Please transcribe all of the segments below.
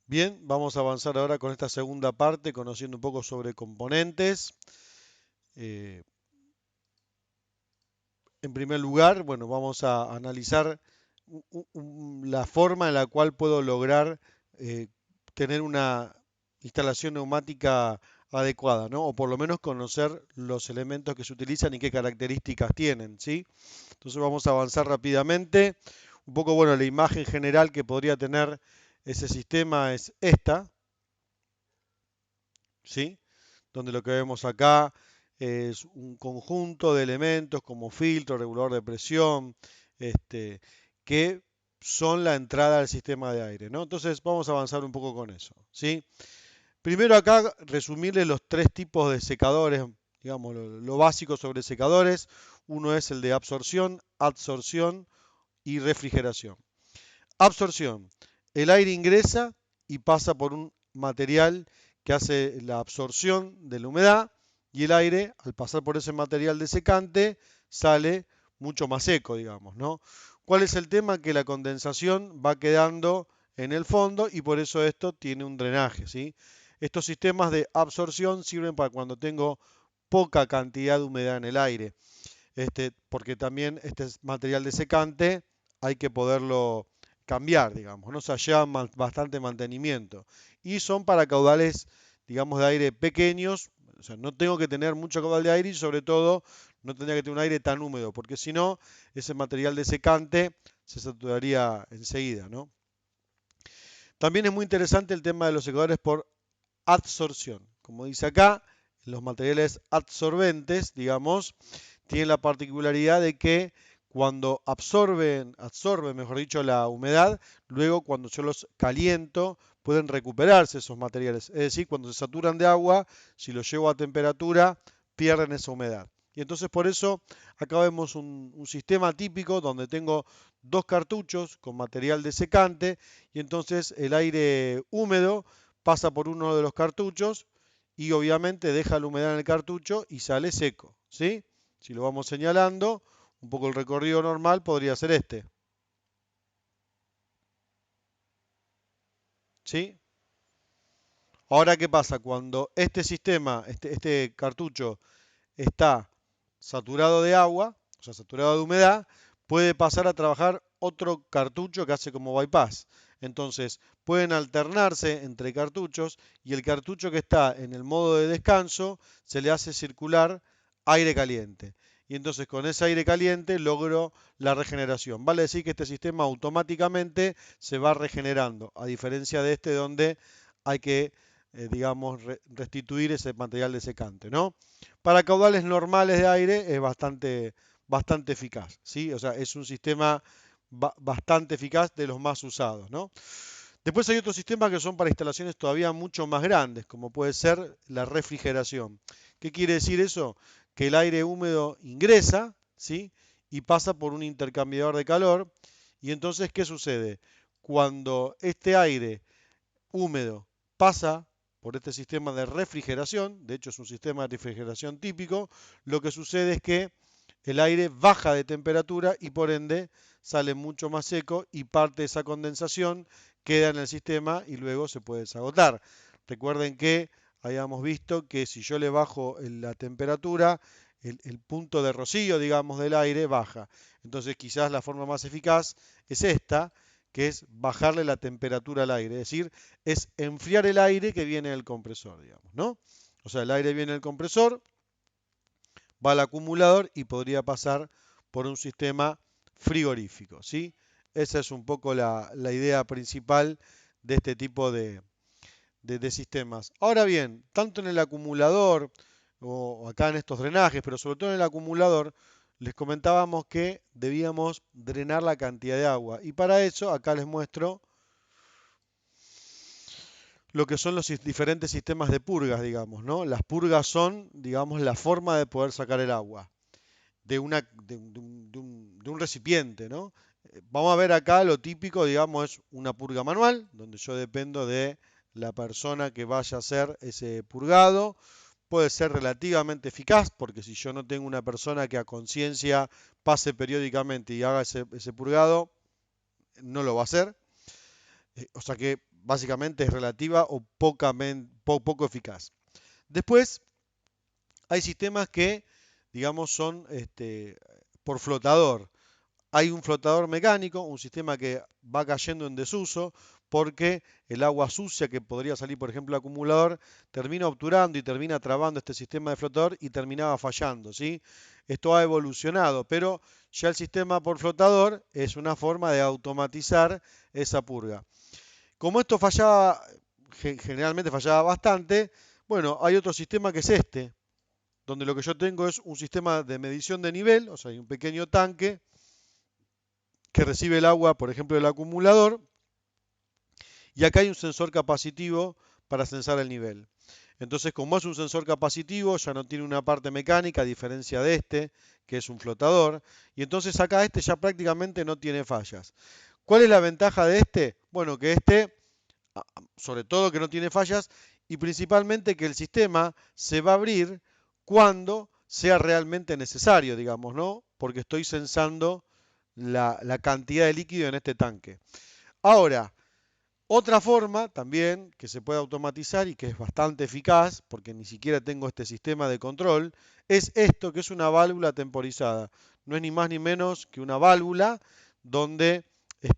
Bien, vamos a avanzar ahora con esta segunda parte, conociendo un poco sobre componentes. Eh, en primer lugar, bueno, vamos a analizar la forma en la cual puedo lograr eh, tener una instalación neumática adecuada, ¿no? O por lo menos conocer los elementos que se utilizan y qué características tienen, ¿sí? Entonces vamos a avanzar rápidamente. Un poco, bueno, la imagen general que podría tener ese sistema es esta, ¿sí? Donde lo que vemos acá es un conjunto de elementos como filtro, regulador de presión, este, que son la entrada al sistema de aire, ¿no? Entonces vamos a avanzar un poco con eso, ¿sí? Primero acá resumirles los tres tipos de secadores, digamos, lo básico sobre secadores. Uno es el de absorción, adsorción y refrigeración. Absorción. El aire ingresa y pasa por un material que hace la absorción de la humedad y el aire, al pasar por ese material desecante, sale mucho más seco, digamos, ¿no? ¿Cuál es el tema? Que la condensación va quedando en el fondo y por eso esto tiene un drenaje, ¿sí? Estos sistemas de absorción sirven para cuando tengo poca cantidad de humedad en el aire, porque también este material desecante hay que poderlo cambiar, digamos, ¿no? O sea, lleva bastante mantenimiento. Y son para caudales, digamos, de aire pequeños, o sea, no tengo que tener mucho caudal de aire y sobre todo no tendría que tener un aire tan húmedo, porque si no, ese material desecante se saturaría enseguida, ¿no? También es muy interesante el tema de los secadores por adsorción. Como dice acá, los materiales adsorbentes, digamos, tienen la particularidad de que cuando absorben, mejor dicho, la humedad, luego cuando yo los caliento, pueden recuperarse esos materiales. Es decir, cuando se saturan de agua, si los llevo a temperatura, pierden esa humedad. Y entonces por eso acá vemos un sistema típico donde tengo dos cartuchos con material desecante y entonces el aire húmedo pasa por uno de los cartuchos y obviamente deja la humedad en el cartucho y sale seco, ¿sí? Si lo vamos señalando, un poco el recorrido normal podría ser este, ¿sí? Ahora, ¿qué pasa? Cuando este sistema, este cartucho está saturado de agua, o sea, saturado de humedad, puede pasar a trabajar otro cartucho que hace como bypass. Entonces, pueden alternarse entre cartuchos y el cartucho que está en el modo de descanso se le hace circular aire caliente. Y entonces con ese aire caliente logro la regeneración. Vale decir que este sistema automáticamente se va regenerando, a diferencia de este donde hay que, digamos, restituir ese material desecante, ¿no? Para caudales normales de aire es bastante eficaz, ¿sí? O sea, es un sistema bastante eficaz de los más usados, ¿no? Después hay otros sistemas que son para instalaciones todavía mucho más grandes, como puede ser la refrigeración. ¿Qué quiere decir eso? Que el aire húmedo ingresa, ¿sí? Y pasa por un intercambiador de calor. Y entonces, ¿qué sucede? Cuando este aire húmedo pasa por este sistema de refrigeración, de hecho es un sistema de refrigeración típico, lo que sucede es que el aire baja de temperatura y por ende sale mucho más seco y parte de esa condensación queda en el sistema y luego se puede desagotar. Recuerden que habíamos visto que si yo le bajo la temperatura, el punto de rocío, digamos, del aire baja. Entonces quizás la forma más eficaz es esta, que es bajarle la temperatura al aire, es decir, es enfriar el aire que viene del compresor, digamos, ¿no? O sea, el aire viene del compresor, va al acumulador y podría pasar por un sistema frigorífico, ¿sí? Esa es un poco la idea principal de este tipo de sistemas. Ahora bien, tanto en el acumulador o acá en estos drenajes, pero sobre todo en el acumulador, les comentábamos que debíamos drenar la cantidad de agua. Y para eso, acá les muestro lo que son los diferentes sistemas de purgas, digamos, ¿no? Las purgas son, digamos, la forma de poder sacar el agua de un recipiente, ¿no? Vamos a ver acá lo típico, digamos, es una purga manual, donde yo dependo de la persona que vaya a hacer ese purgado. Puede ser relativamente eficaz, porque si yo no tengo una persona que a conciencia pase periódicamente y haga ese purgado, no lo va a hacer. O sea que básicamente es relativa o poco eficaz. Después hay sistemas que, digamos, son por flotador. Hay un flotador mecánico, un sistema que va cayendo en desuso porque el agua sucia que podría salir, por ejemplo, del acumulador, termina obturando y termina trabando este sistema de flotador y terminaba fallando, ¿sí? Esto ha evolucionado, pero ya el sistema por flotador es una forma de automatizar esa purga. Como esto fallaba, generalmente fallaba bastante, bueno, hay otro sistema que es este, donde lo que yo tengo es un sistema de medición de nivel, o sea, hay un pequeño tanque que recibe el agua, por ejemplo, del acumulador, y acá hay un sensor capacitivo para censar el nivel. Entonces, como es un sensor capacitivo, ya no tiene una parte mecánica, a diferencia de este, que es un flotador, y entonces acá este ya prácticamente no tiene fallas. ¿Cuál es la ventaja de este? Bueno, que este, sobre todo que no tiene fallas, y principalmente que el sistema se va a abrir cuando sea realmente necesario, digamos, ¿no? Porque estoy censando la cantidad de líquido en este tanque. Ahora, otra forma también que se puede automatizar y que es bastante eficaz, porque ni siquiera tengo este sistema de control, es esto que es una válvula temporizada. No es ni más ni menos que una válvula donde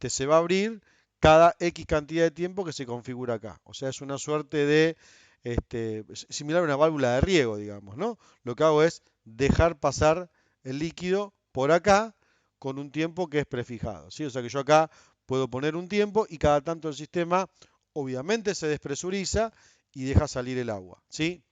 se va a abrir cada X cantidad de tiempo que se configura acá. O sea, es una suerte de similar a una válvula de riego, digamos, ¿no? Lo que hago es dejar pasar el líquido por acá con un tiempo que es prefijado, ¿sí? O sea que yo acá puedo poner un tiempo y cada tanto el sistema obviamente se despresuriza y deja salir el agua, ¿sí?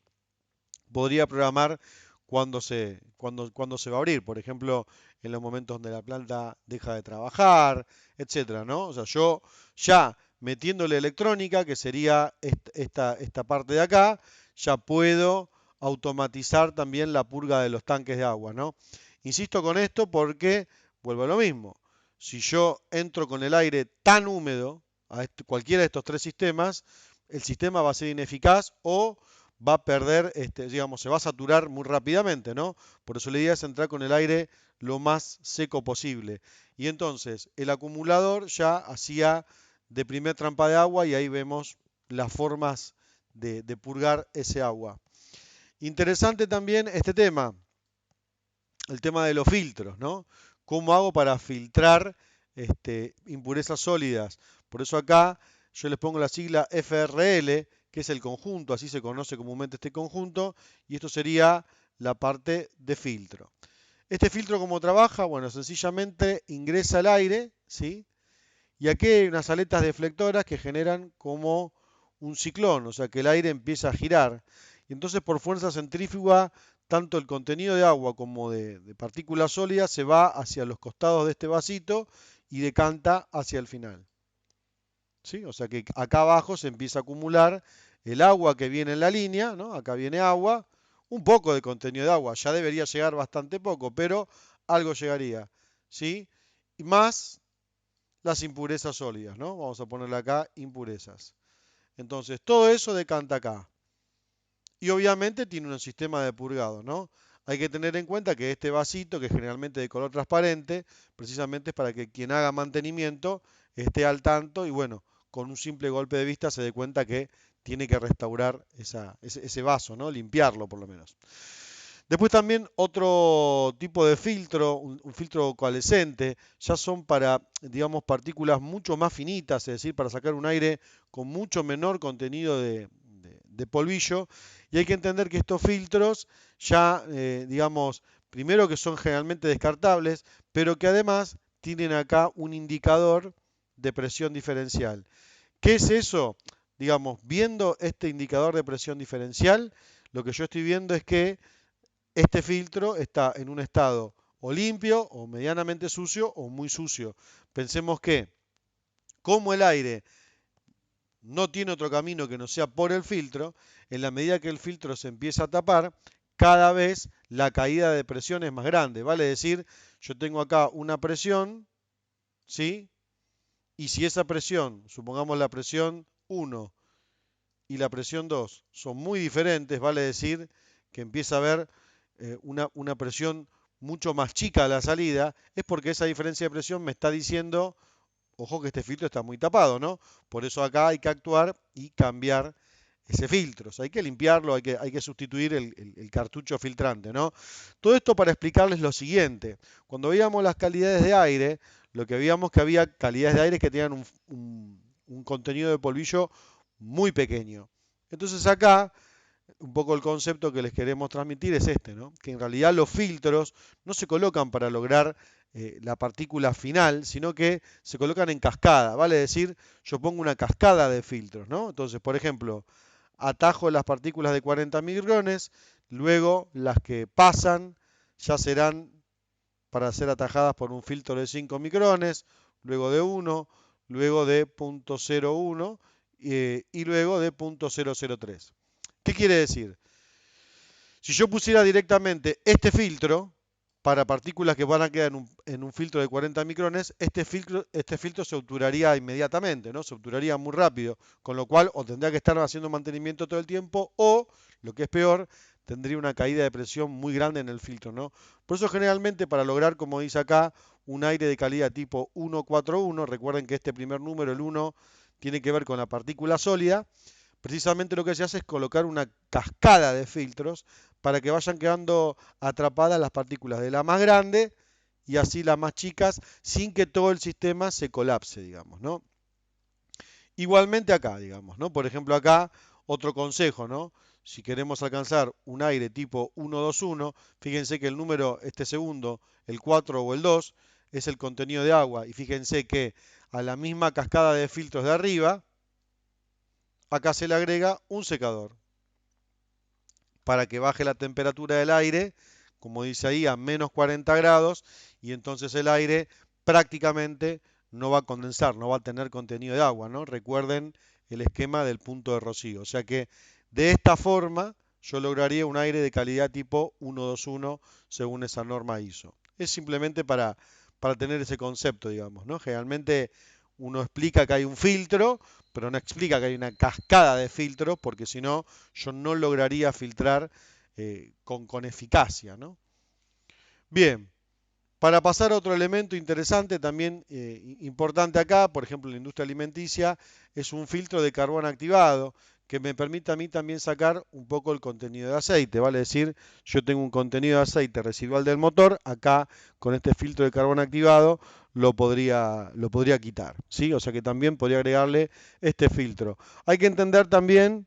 Podría programar cuando se va a abrir, por ejemplo, en los momentos donde la planta deja de trabajar, etcétera, ¿no? O sea, yo ya metiéndole electrónica, que sería esta parte de acá, ya puedo automatizar también la purga de los tanques de agua, ¿no? Insisto con esto porque vuelvo a lo mismo. Si yo entro con el aire tan húmedo a cualquiera de estos tres sistemas, el sistema va a ser ineficaz o va a perder, digamos, se va a saturar muy rápidamente, ¿no? Por eso la idea es entrar con el aire lo más seco posible. Y entonces el acumulador ya hacía de primer trampa de agua y ahí vemos las formas de purgar ese agua. Interesante también este tema, el tema de los filtros, ¿no? ¿Cómo hago para filtrar impurezas sólidas? Por eso acá yo les pongo la sigla FRL, que es el conjunto, así se conoce comúnmente este conjunto, y esto sería la parte de filtro. Este filtro, ¿cómo trabaja? Bueno, sencillamente ingresa el aire, ¿sí? Y aquí hay unas aletas deflectoras que generan como un ciclón, o sea que el aire empieza a girar. Y entonces por fuerza centrífuga, tanto el contenido de agua como de partículas sólidas se va hacia los costados de este vasito y decanta hacia el final. ¿Sí? O sea que acá abajo se empieza a acumular el agua que viene en la línea, ¿no? Acá viene agua, un poco de contenido de agua, ya debería llegar bastante poco, pero algo llegaría, ¿sí? Y más las impurezas sólidas, ¿no? Vamos a ponerle acá impurezas. Entonces, todo eso decanta acá. Y obviamente tiene un sistema de purgado, ¿no? Hay que tener en cuenta que este vasito, que es generalmente de color transparente, precisamente es para que quien haga mantenimiento esté al tanto y bueno, con un simple golpe de vista se dé cuenta que tiene que restaurar ese vaso, ¿no? Limpiarlo por lo menos. Después también otro tipo de filtro, un filtro coalescente, ya son para, digamos, partículas mucho más finitas, es decir, para sacar un aire con mucho menor contenido de polvillo. Y hay que entender que estos filtros ya, digamos, primero que son generalmente descartables, pero que además tienen acá un indicador de presión diferencial. ¿Qué es eso? Digamos, viendo este indicador de presión diferencial, lo que yo estoy viendo es que este filtro está en un estado o limpio o medianamente sucio o muy sucio. Pensemos que como el aire no tiene otro camino que no sea por el filtro, en la medida que el filtro se empieza a tapar, cada vez la caída de presión es más grande. Vale decir, yo tengo acá una presión, ¿sí? Y si esa presión, supongamos la presión 1 y la presión 2 son muy diferentes, vale decir que empieza a haber una presión mucho más chica a la salida, es porque esa diferencia de presión me está diciendo ojo que este filtro está muy tapado, ¿no? Por eso acá hay que actuar y cambiar ese filtro. O sea, hay que limpiarlo, hay que sustituir el cartucho filtrante, ¿no? Todo esto para explicarles lo siguiente. Cuando veíamos las calidades de aire, lo que veíamos que había calidades de aire que tenían un contenido de polvillo muy pequeño. Entonces acá un poco el concepto que les queremos transmitir es este, ¿no? Que en realidad los filtros no se colocan para lograr la partícula final, sino que se colocan en cascada, vale decir, yo pongo una cascada de filtros, ¿no? Entonces, por ejemplo, atajo las partículas de 40 micrones, luego las que pasan ya serán para ser atajadas por un filtro de 5 micrones, luego de 1, luego de 0.01 y luego de 0.003. ¿Qué quiere decir? Si yo pusiera directamente este filtro para partículas que van a quedar en un filtro de 40 micrones, este filtro se obturaría inmediatamente, ¿no? Se obturaría muy rápido, con lo cual o tendría que estar haciendo mantenimiento todo el tiempo o, lo que es peor, tendría una caída de presión muy grande en el filtro, ¿no? Por eso generalmente para lograr, como dice acá, un aire de calidad tipo 141, recuerden que este primer número, el 1, tiene que ver con la partícula sólida, precisamente lo que se hace es colocar una cascada de filtros para que vayan quedando atrapadas las partículas de la más grande y así las más chicas sin que todo el sistema se colapse, digamos, ¿no? Igualmente acá, digamos, ¿no? Por ejemplo acá, otro consejo, ¿no? Si queremos alcanzar un aire tipo 121, fíjense que el número, este segundo, el 4 o el 2, es el contenido de agua. Y fíjense que a la misma cascada de filtros de arriba, acá se le agrega un secador para que baje la temperatura del aire, como dice ahí, a menos 40 grados, y entonces el aire prácticamente no va a condensar, no va a tener contenido de agua, ¿no? Recuerden el esquema del punto de rocío. O sea que de esta forma yo lograría un aire de calidad tipo 121 según esa norma ISO. Es simplemente para tener ese concepto, digamos, ¿no? Generalmente uno explica que hay un filtro, pero no explica que hay una cascada de filtros, porque si no, yo no lograría filtrar con eficacia, ¿no? Bien, para pasar a otro elemento interesante, también importante acá, por ejemplo, en la industria alimenticia, es un filtro de carbón activado que me permite a mí también sacar un poco el contenido de aceite, vale decir, yo tengo un contenido de aceite residual del motor, acá con este filtro de carbón activado lo podría quitar, ¿sí? O sea que también podría agregarle este filtro. Hay que entender también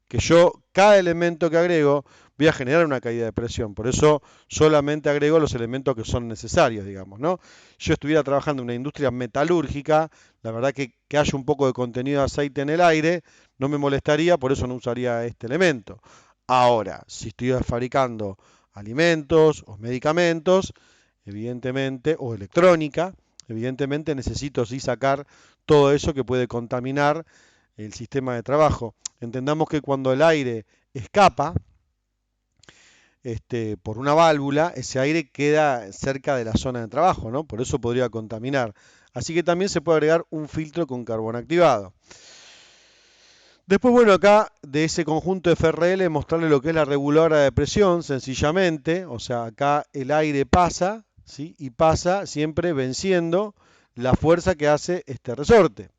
que yo, cada elemento que agrego, voy a generar una caída de presión. Por eso solamente agrego los elementos que son necesarios, digamos, ¿no? Si yo estuviera trabajando en una industria metalúrgica, la verdad que haya un poco de contenido de aceite en el aire, no me molestaría, por eso no usaría este elemento. Ahora, si estoy fabricando alimentos o medicamentos, evidentemente, o electrónica, evidentemente necesito sí sacar todo eso que puede contaminar el sistema de trabajo. Entendamos que cuando el aire escapa por una válvula, ese aire queda cerca de la zona de trabajo, ¿no? Por eso podría contaminar. Así que también se puede agregar un filtro con carbón activado. Después, bueno, acá de ese conjunto de FRL mostrarle lo que es la reguladora de presión, sencillamente. O sea, acá el aire pasa, ¿sí? Y pasa siempre venciendo la fuerza que hace este resorte.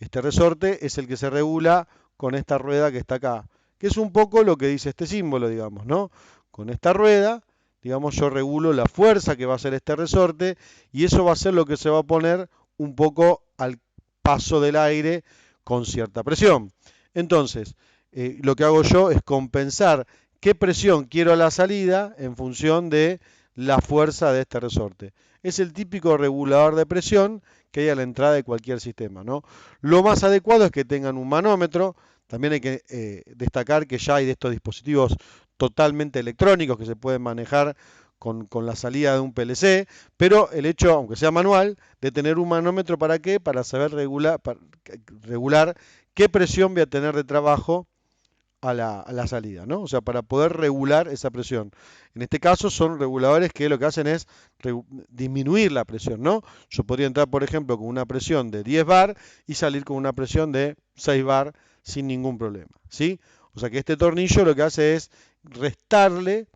Este resorte es el que se regula con esta rueda que está acá, que es un poco lo que dice este símbolo, digamos, ¿no? Con esta rueda, digamos, yo regulo la fuerza que va a hacer este resorte y eso va a ser lo que se va a poner un poco al paso del aire con cierta presión. Entonces, lo que hago yo es compensar qué presión quiero a la salida en función de la fuerza de este resorte. Es el típico regulador de presión que hay a la entrada de cualquier sistema, ¿no? Lo más adecuado es que tengan un manómetro. También hay que destacar que ya hay de estos dispositivos totalmente electrónicos que se pueden manejar con la salida de un PLC, pero el hecho, aunque sea manual, de tener un manómetro, ¿para qué? Para saber regular qué presión voy a tener de trabajo a la salida, ¿no? O sea, para poder regular esa presión. En este caso son reguladores que lo que hacen es disminuir la presión, ¿no? Yo podría entrar, por ejemplo, con una presión de 10 bar y salir con una presión de 6 bar sin ningún problema, ¿sí? O sea que este tornillo lo que hace es restarle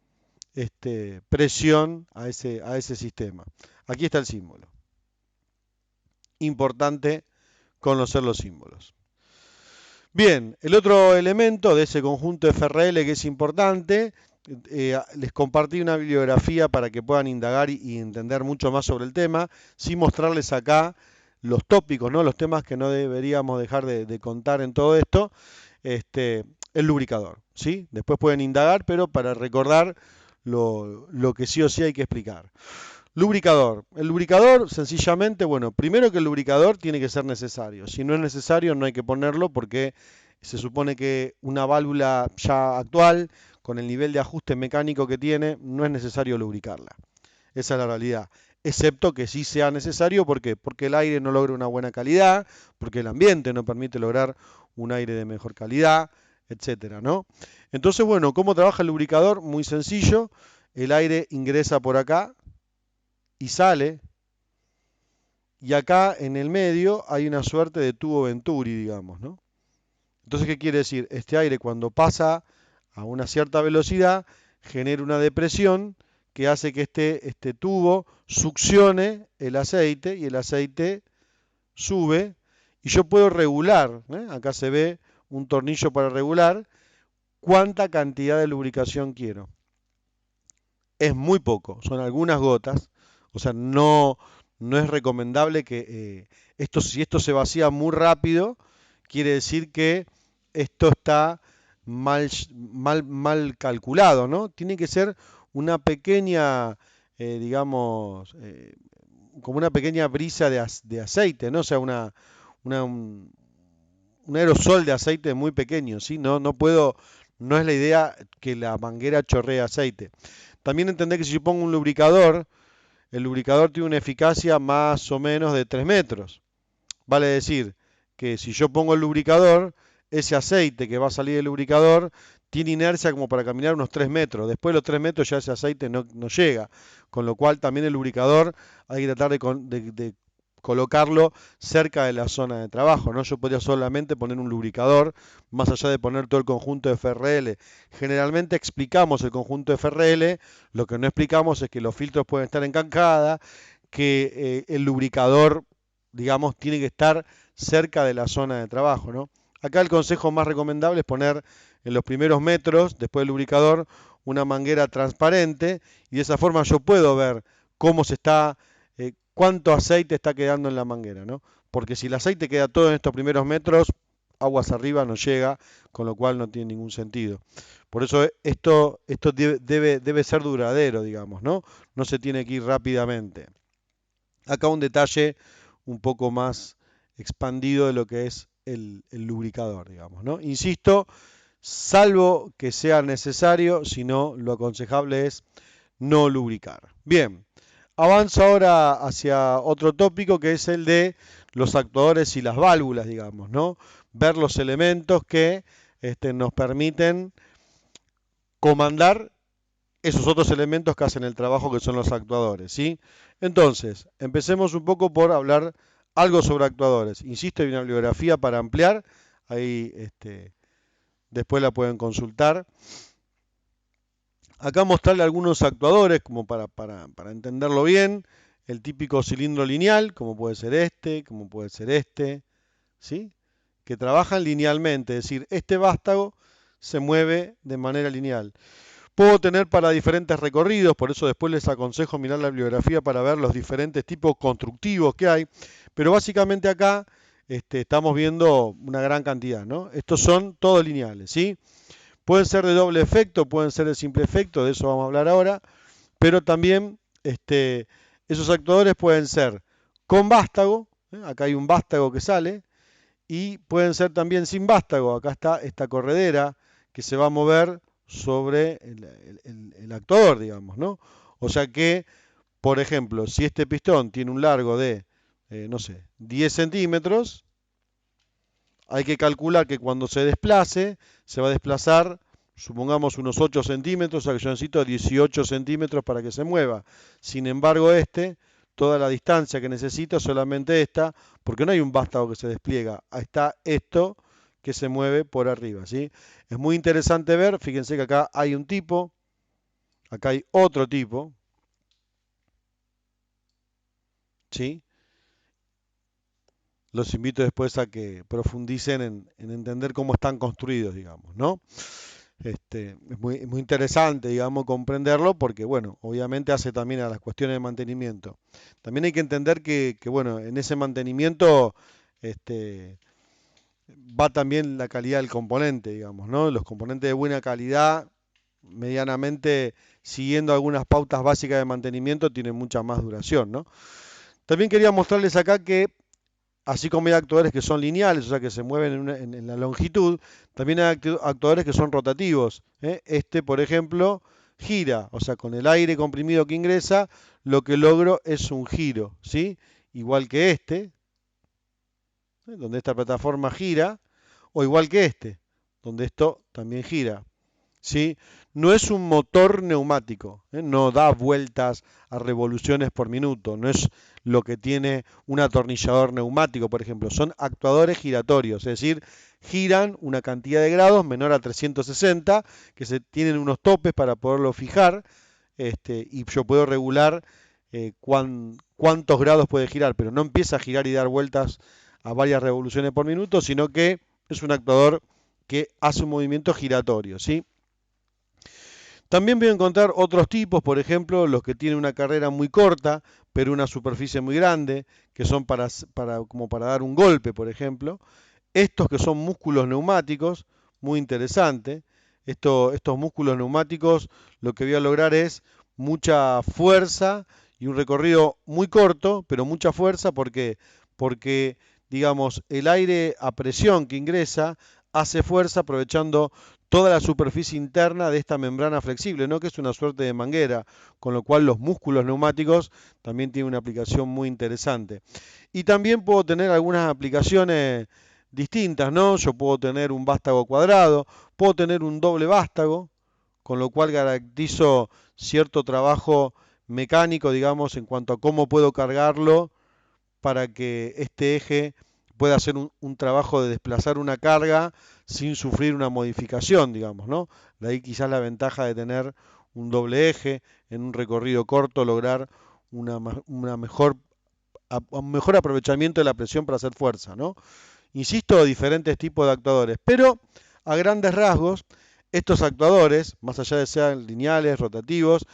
presión a ese sistema. Aquí está el símbolo. importante conocer los símbolos. Bien, el otro elemento de ese conjunto FRL que es importante, les compartí una bibliografía para que puedan indagar y entender mucho más sobre el tema, sin mostrarles acá los tópicos, ¿no? Los temas que no deberíamos dejar de contar en todo esto. El lubricador, ¿sí? Después pueden indagar, pero para recordar lo que sí o sí hay que explicar. Lubricador. El lubricador, sencillamente, bueno, primero que el lubricador tiene que ser necesario. Si no es necesario, no hay que ponerlo porque se supone que una válvula ya actual, con el nivel de ajuste mecánico que tiene, no es necesario lubricarla. Esa es la realidad. Excepto que sí sea necesario, ¿por qué? Porque el aire no logra una buena calidad, porque el ambiente no permite lograr un aire de mejor calidad, etcétera, ¿no? Entonces, bueno, ¿cómo trabaja el lubricador? Muy sencillo. El aire ingresa por acá y sale, y acá en el medio hay una suerte de tubo Venturi, digamos, ¿no? Entonces, ¿qué quiere decir? Este aire cuando pasa a una cierta velocidad genera una depresión que hace que este tubo succione el aceite y el aceite sube y yo puedo regular, ¿eh? Acá se ve un tornillo para regular cuánta cantidad de lubricación quiero. Es muy poco, son algunas gotas, o sea, no es recomendable que si esto se vacía muy rápido, quiere decir que esto está mal calculado, ¿no? Tiene que ser una pequeña, digamos, como una pequeña brisa de aceite, ¿no? O sea, una- un, un aerosol de aceite muy pequeño, ¿sí? No es la idea que la manguera chorree aceite. También entender que si yo pongo un lubricador, el lubricador tiene una eficacia más o menos de 3 metros. Vale decir que si yo pongo el lubricador, ese aceite que va a salir del lubricador tiene inercia como para caminar unos 3 metros. Después de los 3 metros ya ese aceite no llega. Con lo cual también el lubricador hay que tratar de colocarlo cerca de la zona de trabajo, ¿no? Yo podría solamente poner un lubricador, más allá de poner todo el conjunto de FRL. Generalmente explicamos el conjunto de FRL, lo que no explicamos es que los filtros pueden estar en cancada, que el lubricador, digamos, tiene que estar cerca de la zona de trabajo, ¿no? Acá el consejo más recomendable es poner en los primeros metros, después del lubricador, una manguera transparente y de esa forma yo puedo ver cómo se está, cuánto aceite está quedando en la manguera, ¿no? Porque si el aceite queda todo en estos primeros metros, aguas arriba no llega, con lo cual no tiene ningún sentido. Por eso esto debe ser duradero, digamos, ¿no? No se tiene que ir rápidamente. Acá un detalle un poco más expandido de lo que es el lubricador, digamos, ¿no? Insisto, salvo que sea necesario, si no, lo aconsejable es no lubricar. Bien, avanzo ahora hacia otro tópico que es el de los actuadores y las válvulas, digamos, ¿no? Ver los elementos que nos permiten comandar esos otros elementos que hacen el trabajo que son los actuadores, ¿sí? Entonces, empecemos un poco por hablar algo sobre actuadores. Insisto, hay una bibliografía para ampliar, ahí después la pueden consultar. Acá mostrarle algunos actuadores como para entenderlo bien. El típico cilindro lineal, como puede ser como puede ser ¿sí? Que trabajan linealmente, es decir, este vástago se mueve de manera lineal. Puedo tener para diferentes recorridos, por eso después les aconsejo mirar la bibliografía para ver los diferentes tipos constructivos que hay, pero básicamente acá estamos viendo una gran cantidad, ¿no? Estos son todos lineales, ¿sí? Pueden ser de doble efecto, pueden ser de simple efecto, de eso vamos a hablar ahora, pero también esos actuadores pueden ser con vástago, acá hay un vástago que sale, y pueden ser también sin vástago, acá está esta corredera que se va a mover sobre el actuador, digamos, ¿no? O sea que, por ejemplo, si este pistón tiene un largo de, no sé, 10 centímetros, hay que calcular que cuando se desplace, se va a desplazar, supongamos, unos 8 centímetros, o sea que yo necesito 18 centímetros para que se mueva. Sin embargo, toda la distancia que necesita es solamente esta, porque no hay un vástago que se despliega. Ahí está esto que se mueve por arriba, ¿sí? Es muy interesante ver, fíjense que acá hay un tipo, acá hay otro tipo, ¿sí? los invito después a que profundicen en entender cómo están construidos, digamos, ¿no? Es muy interesante, digamos, comprenderlo porque, bueno, obviamente hace también a las cuestiones de mantenimiento. También hay que entender que, bueno, en ese mantenimiento este, va también la calidad del componente, digamos, ¿no? Los componentes de buena calidad, medianamente siguiendo algunas pautas básicas de mantenimiento, tienen mucha más duración, ¿no? También quería mostrarles acá que así como hay actuadores que son lineales, o sea que se mueven en la longitud, también hay actuadores que son rotativos. ¿Eh? Este, por ejemplo, gira, o sea, con el aire comprimido que ingresa, lo que logro es un giro, ¿sí? Igual que este, donde esta plataforma gira, o igual que este, donde esto también gira. ¿Sí? No es un motor neumático, ¿eh? No da vueltas a revoluciones por minuto, no es lo que tiene un atornillador neumático, por ejemplo, son actuadores giratorios, es decir, giran una cantidad de grados menor a 360, que se tienen unos topes para poderlo fijar, y yo puedo regular cuántos grados puede girar, pero no empieza a girar y dar vueltas a varias revoluciones por minuto, sino que es un actuador que hace un movimiento giratorio, ¿sí? También voy a encontrar otros tipos, por ejemplo, los que tienen una carrera muy corta, pero una superficie muy grande, que son como para dar un golpe, por ejemplo. Estos que son músculos neumáticos, muy interesante. Estos músculos neumáticos lo que voy a lograr es mucha fuerza y un recorrido muy corto, pero mucha fuerza. ¿Por qué? Porque, digamos, el aire a presión que ingresa hace fuerza aprovechando toda la superficie interna de esta membrana flexible, ¿no? Que es una suerte de manguera, con lo cual los músculos neumáticos también tienen una aplicación muy interesante. Y también puedo tener algunas aplicaciones distintas, ¿no? Yo puedo tener un vástago cuadrado, puedo tener un doble vástago, con lo cual garantizo cierto trabajo mecánico, digamos, en cuanto a cómo puedo cargarlo para que este eje pueda hacer un trabajo de desplazar una carga sin sufrir una modificación, digamos, ¿no? De ahí quizás la ventaja de tener un doble eje en un recorrido corto, lograr una un mejor aprovechamiento de la presión para hacer fuerza, ¿no? Insisto, diferentes tipos de actuadores, pero a grandes rasgos, estos actuadores, más allá de sean lineales, rotativos,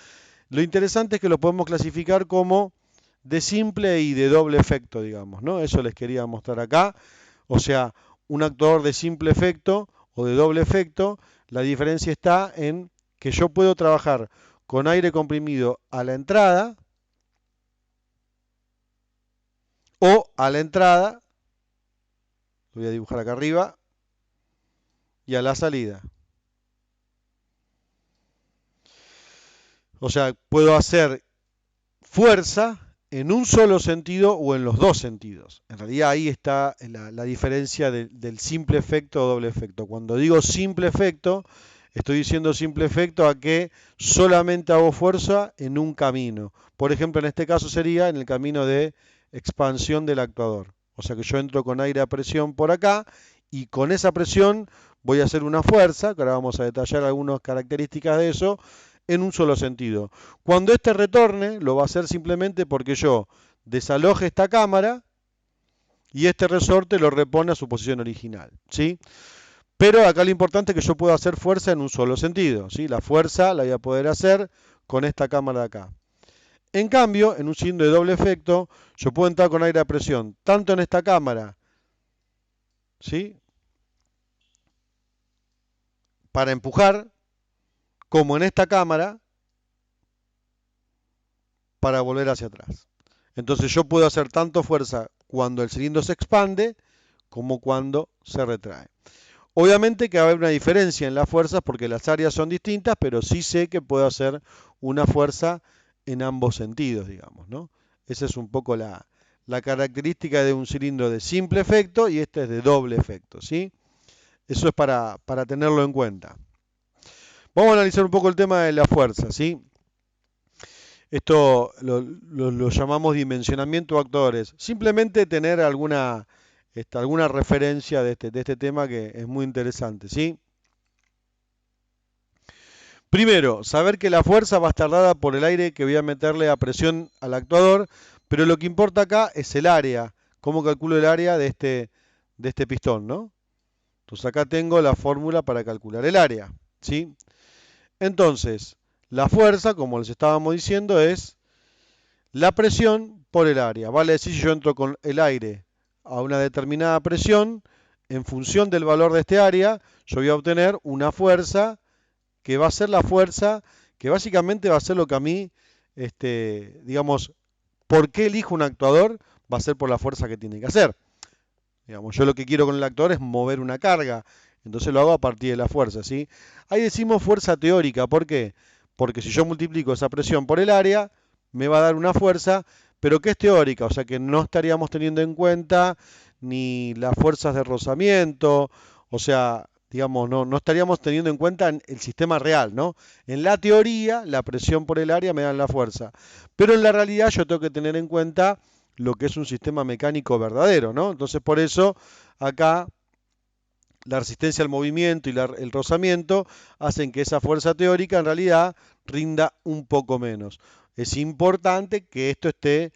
lo interesante es que lo podemos clasificar como de simple y de doble efecto, digamos, ¿no? Eso les quería mostrar acá. O sea, un actuador de simple efecto o de doble efecto, la diferencia está en que yo puedo trabajar con aire comprimido a la entrada o a la entrada, lo voy a dibujar acá arriba, y a la salida. O sea, puedo hacer fuerza en un solo sentido o en los dos sentidos. En realidad ahí está la diferencia del simple efecto o doble efecto. Cuando digo simple efecto, estoy diciendo simple efecto a que solamente hago fuerza en un camino. Por ejemplo, en este caso sería en el camino de expansión del actuador. O sea que yo entro con aire a presión por acá y con esa presión voy a hacer una fuerza, que ahora vamos a detallar algunas características de eso, en un solo sentido. Cuando este retorne, lo va a hacer simplemente porque yo desaloje esta cámara y este resorte lo repone a su posición original, ¿sí? Pero acá lo importante es que yo puedo hacer fuerza en un solo sentido, ¿sí? La fuerza la voy a poder hacer con esta cámara de acá. En cambio, en un cilindro de doble efecto, yo puedo entrar con aire a presión, tanto en esta cámara, ¿sí? Para empujar, como en esta cámara, para volver hacia atrás. Entonces yo puedo hacer tanto fuerza cuando el cilindro se expande como cuando se retrae. Obviamente que va a haber una diferencia en las fuerzas porque las áreas son distintas, pero sí sé que puedo hacer una fuerza en ambos sentidos, digamos, ¿no? Esa es un poco la característica de un cilindro de simple efecto y este es de doble efecto, ¿sí? Eso es para tenerlo en cuenta. Vamos a analizar un poco el tema de la fuerza, ¿sí? Esto lo llamamos dimensionamiento de actuadores. Simplemente tener alguna referencia de este tema que es muy interesante, ¿sí? Primero, saber que la fuerza va a estar dada por el aire que voy a meterle a presión al actuador, pero lo que importa acá es el área ¿Cómo calculo el área de este pistón, ¿no? Entonces acá tengo la fórmula para calcular el área, ¿sí? Entonces, la fuerza, como les estábamos diciendo, es la presión por el área. Vale decir, si yo entro con el aire a una determinada presión, en función del valor de este área, yo voy a obtener una fuerza que va a ser la fuerza que básicamente va a ser lo que a mí, digamos, ¿por qué elijo un actuador? Va a ser por la fuerza que tiene que hacer. Digamos, yo lo que quiero con el actuador es mover una carga, entonces lo hago a partir de la fuerza, ¿sí? Ahí decimos fuerza teórica, ¿por qué? Porque si yo multiplico esa presión por el área, me va a dar una fuerza, pero que es teórica, o sea que no estaríamos teniendo en cuenta ni las fuerzas de rozamiento, o sea, digamos, no estaríamos teniendo en cuenta el sistema real, ¿no? En la teoría, la presión por el área me da la fuerza, pero en la realidad yo tengo que tener en cuenta lo que es un sistema mecánico verdadero, ¿no? Entonces, por eso, acá la resistencia al movimiento y el rozamiento hacen que esa fuerza teórica en realidad rinda un poco menos. Es importante que esto esté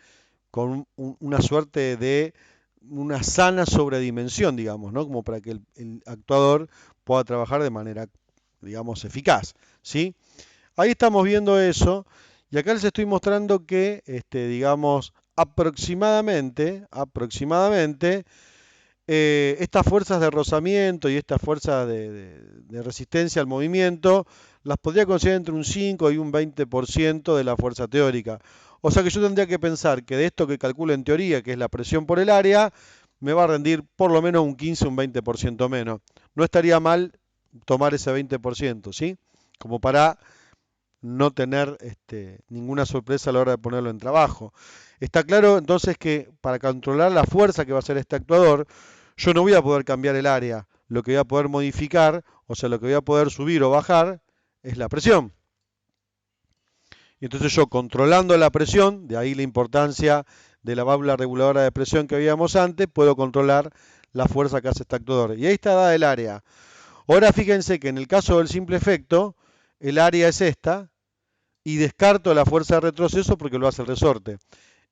con una suerte de una sana sobredimensión, digamos, ¿no? Como para que el actuador pueda trabajar de manera, digamos, eficaz, ¿sí? Ahí estamos viendo eso y acá les estoy mostrando que, digamos, aproximadamente, estas fuerzas de rozamiento y estas fuerzas de resistencia al movimiento las podría considerar entre un 5 y un 20% de la fuerza teórica. O sea que yo tendría que pensar que de esto que calculo en teoría, que es la presión por el área, me va a rendir por lo menos un 15 o un 20% menos. No estaría mal tomar ese 20%, ¿sí? Como para no tener ninguna sorpresa a la hora de ponerlo en trabajo. Está claro entonces que para controlar la fuerza que va a hacer este actuador, yo no voy a poder cambiar el área. Lo que voy a poder modificar, o sea, lo que voy a poder subir o bajar, es la presión. Y entonces yo controlando la presión, de ahí la importancia de la válvula reguladora de presión que veíamos antes, puedo controlar la fuerza que hace este actuador. Y ahí está dada el área. Ahora fíjense que en el caso del simple efecto, el área es esta, y descarto la fuerza de retroceso porque lo hace el resorte.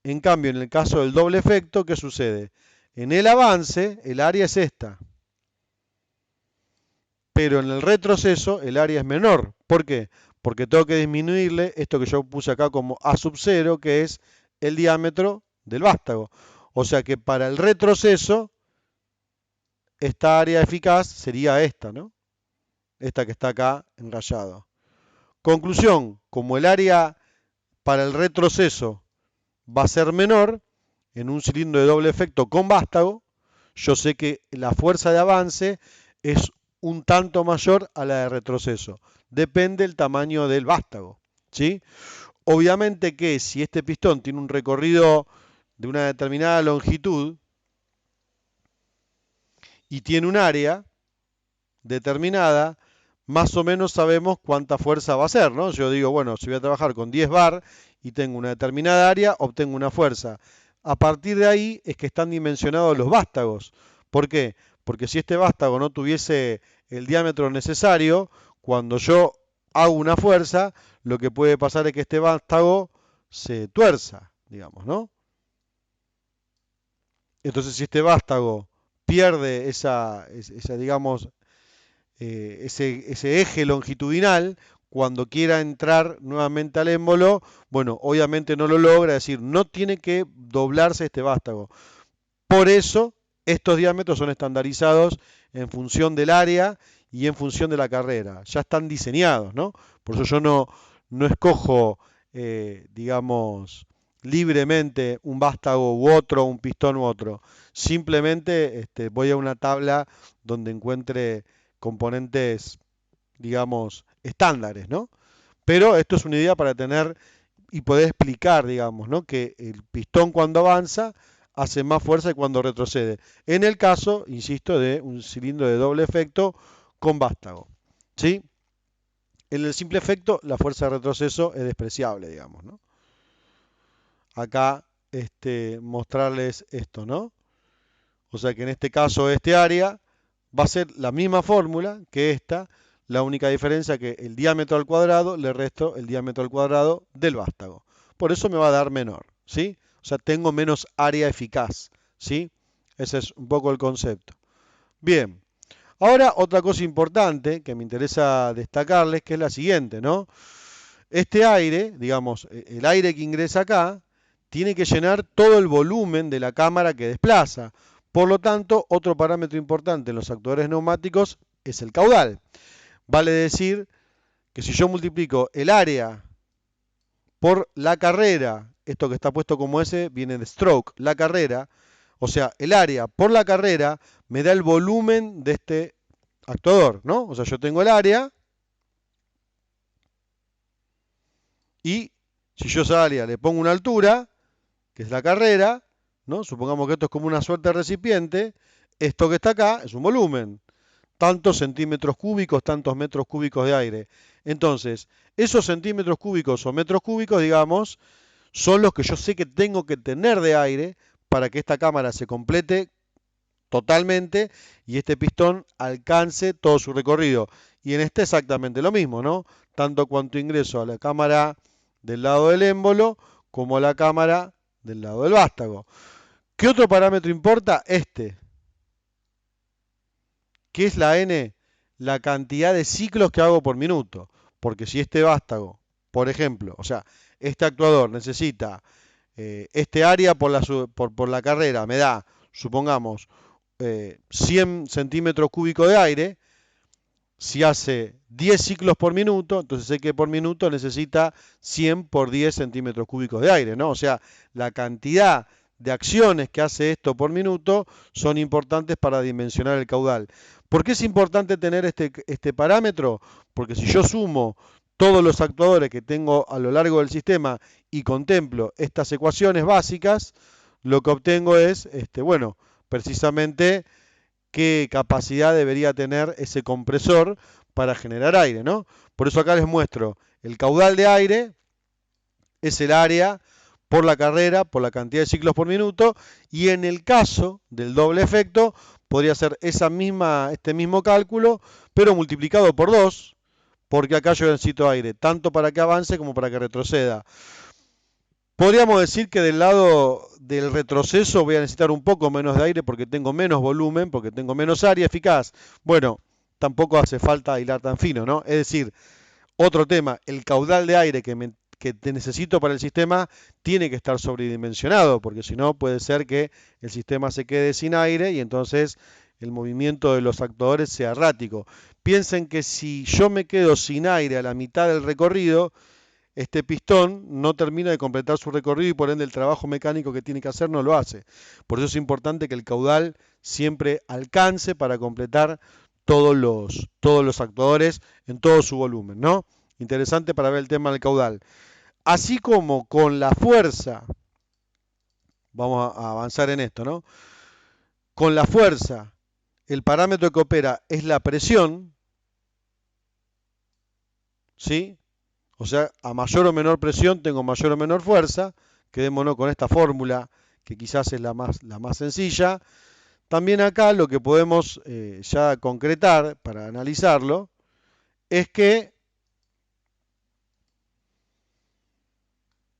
En cambio, en el caso del doble efecto, ¿qué sucede? En el avance, el área es esta, pero en el retroceso, el área es menor. ¿Por qué? Porque tengo que disminuirle esto que yo puse acá como A sub 0, que es el diámetro del vástago. O sea que para el retroceso, esta área eficaz sería esta, ¿no? Esta que está acá en rayado. Conclusión, como el área para el retroceso va a ser menor, en un cilindro de doble efecto con vástago, yo sé que la fuerza de avance es un tanto mayor a la de retroceso. Depende del tamaño del vástago, ¿sí? Obviamente que si este pistón tiene un recorrido de una determinada longitud y tiene un área determinada, más o menos sabemos cuánta fuerza va a ser, ¿no? Yo digo, bueno, si voy a trabajar con 10 bar y tengo una determinada área, obtengo una fuerza. A partir de ahí es que están dimensionados los vástagos. ¿Por qué? Porque si este vástago no tuviese el diámetro necesario, cuando yo hago una fuerza, lo que puede pasar es que este vástago se tuerza, digamos, ¿no? Entonces, si este vástago pierde digamos, ese eje longitudinal, cuando quiera entrar nuevamente al émbolo, bueno, obviamente no lo logra, es decir, no tiene que doblarse este vástago. Por eso, estos diámetros son estandarizados en función del área y en función de la carrera. Ya están diseñados, ¿no? Por eso yo no escojo, digamos, libremente un vástago u otro, un pistón u otro. Simplemente voy a una tabla donde encuentre componentes, digamos, estándares, ¿no? Pero esto es una idea para tener y poder explicar, digamos, ¿no? Que el pistón cuando avanza hace más fuerza que cuando retrocede. En el caso, insisto, de un cilindro de doble efecto con vástago, ¿sí? En el simple efecto, la fuerza de retroceso es despreciable, digamos, ¿no? Acá, mostrarles esto, ¿no? O sea que en este caso, este área va a ser la misma fórmula que esta, la única diferencia que el diámetro al cuadrado le resto el diámetro al cuadrado del vástago. Por eso me va a dar menor, ¿sí? O sea, tengo menos área eficaz, ¿sí? Ese es un poco el concepto. Bien, ahora otra cosa importante que me interesa destacarles, que es la siguiente, ¿no? Este aire, digamos, el aire que ingresa acá, tiene que llenar todo el volumen de la cámara que desplaza. Por lo tanto, otro parámetro importante en los actuadores neumáticos es el caudal. Vale decir que si yo multiplico el área por la carrera, esto que está puesto como S viene de stroke, la carrera, o sea, el área por la carrera me da el volumen de este actuador, ¿no? O sea, yo tengo el área y si yo a esa área le pongo una altura, que es la carrera, ¿no? Supongamos que esto es como una suerte de recipiente, esto que está acá es un volumen, tantos centímetros cúbicos, tantos metros cúbicos de aire. Entonces, esos centímetros cúbicos o metros cúbicos, digamos, son los que yo sé que tengo que tener de aire para que esta cámara se complete totalmente y este pistón alcance todo su recorrido. Y en este exactamente lo mismo, ¿no? Tanto cuanto ingreso a la cámara del lado del émbolo como a la cámara del lado del vástago. ¿Qué otro parámetro importa? Este. ¿Qué es la N? La cantidad de ciclos que hago por minuto. Porque si este vástago, por ejemplo, o sea, este actuador necesita este área por la carrera, me da, supongamos, 100 centímetros cúbicos de aire, si hace 10 ciclos por minuto, entonces sé que por minuto necesita 100 por 10 centímetros cúbicos de aire, ¿no? O sea, la cantidad de acciones que hace esto por minuto son importantes para dimensionar el caudal. ¿Por qué es importante tener este parámetro? Porque si yo sumo todos los actuadores que tengo a lo largo del sistema y contemplo estas ecuaciones básicas, lo que obtengo es, bueno, precisamente qué capacidad debería tener ese compresor para generar aire, ¿no? Por eso acá les muestro el caudal de aire, es el área por la carrera, por la cantidad de ciclos por minuto, y en el caso del doble efecto, podría ser este mismo cálculo, pero multiplicado por 2, porque acá yo necesito aire, tanto para que avance como para que retroceda. Podríamos decir que del lado del retroceso voy a necesitar un poco menos de aire porque tengo menos volumen, porque tengo menos área eficaz. Bueno, tampoco hace falta hilar tan fino, ¿no? Es decir, otro tema, el caudal de aire que te necesito para el sistema tiene que estar sobredimensionado, porque si no puede ser que el sistema se quede sin aire y entonces el movimiento de los actuadores sea errático. Piensen que si yo me quedo sin aire a la mitad del recorrido, este pistón no termina de completar su recorrido y por ende el trabajo mecánico que tiene que hacer no lo hace. Por eso es importante que el caudal siempre alcance para completar todos los actuadores en todo su volumen, ¿no? Interesante para ver el tema del caudal. Así como con la fuerza, vamos a avanzar en esto, ¿no? Con la fuerza, el parámetro que opera es la presión, ¿sí? O sea, a mayor o menor presión tengo mayor o menor fuerza. Quedémonos con esta fórmula que quizás es la más sencilla. También acá lo que podemos ya concretar para analizarlo es que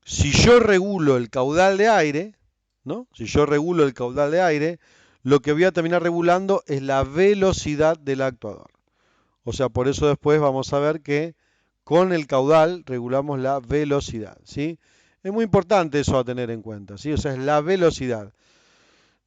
si yo regulo el caudal de aire, ¿no? Si yo regulo el caudal de aire, lo que voy a terminar regulando es la velocidad del actuador. O sea, por eso después vamos a ver que con el caudal regulamos la velocidad, ¿sí? Es muy importante eso a tener en cuenta, ¿sí? O sea, es la velocidad.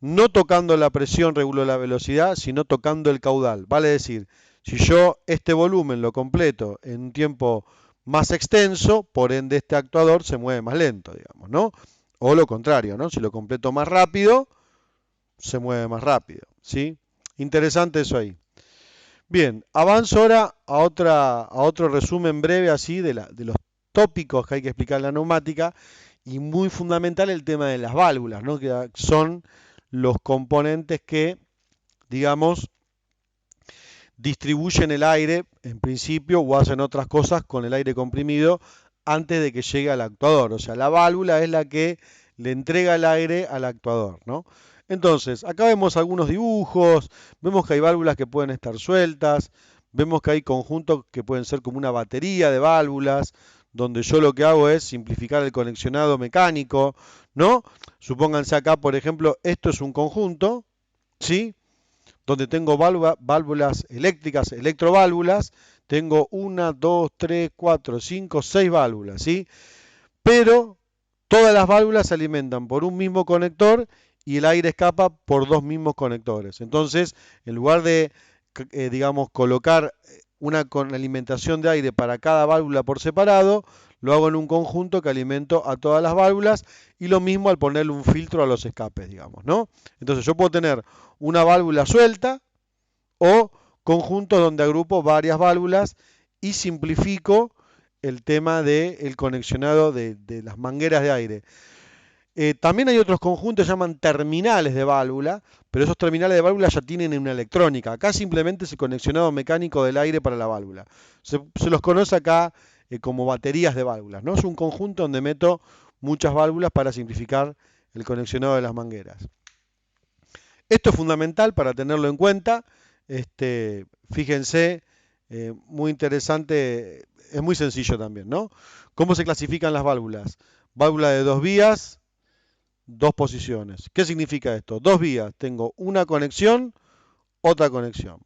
No tocando la presión regulo la velocidad, sino tocando el caudal. Vale decir, si yo este volumen lo completo en un tiempo más extenso, por ende este actuador se mueve más lento, digamos, ¿no? O lo contrario, ¿no? Si lo completo más rápido, se mueve más rápido, ¿sí? Interesante eso ahí. Bien, avanzo ahora a otro resumen breve así de los tópicos que hay que explicar en la neumática y muy fundamental el tema de las válvulas, ¿no? Que son los componentes que, digamos, distribuyen el aire en principio o hacen otras cosas con el aire comprimido antes de que llegue al actuador. O sea, la válvula es la que le entrega el aire al actuador, ¿no? Entonces, acá vemos algunos dibujos, vemos que hay válvulas que pueden estar sueltas, vemos que hay conjuntos que pueden ser como una batería de válvulas, donde yo lo que hago es simplificar el conexionado mecánico, ¿no? Supónganse acá, por ejemplo, esto es un conjunto, ¿sí? Donde tengo válvulas eléctricas, electroválvulas, tengo 1, 2, 3, 4, 5, 6 válvulas, ¿sí? Pero todas las válvulas se alimentan por un mismo conector y el aire escapa por dos mismos conectores. Entonces, en lugar de, digamos, colocar una con alimentación de aire para cada válvula por separado, lo hago en un conjunto que alimento a todas las válvulas y lo mismo al ponerle un filtro a los escapes, digamos, ¿no? Entonces yo puedo tener una válvula suelta o conjuntos donde agrupo varias válvulas y simplifico el tema del conexionado de las mangueras de aire. También hay otros conjuntos que se llaman terminales de válvula, pero esos terminales de válvula ya tienen una electrónica. Acá simplemente es el conexionado mecánico del aire para la válvula. Se los conoce acá como baterías de válvulas, ¿no? Es un conjunto donde meto muchas válvulas para simplificar el conexionado de las mangueras. Esto es fundamental para tenerlo en cuenta. Fíjense, muy interesante, es muy sencillo también, ¿no? ¿Cómo se clasifican las válvulas? Válvula de dos vías, dos posiciones. ¿Qué significa esto? Dos vías, tengo una conexión, otra conexión.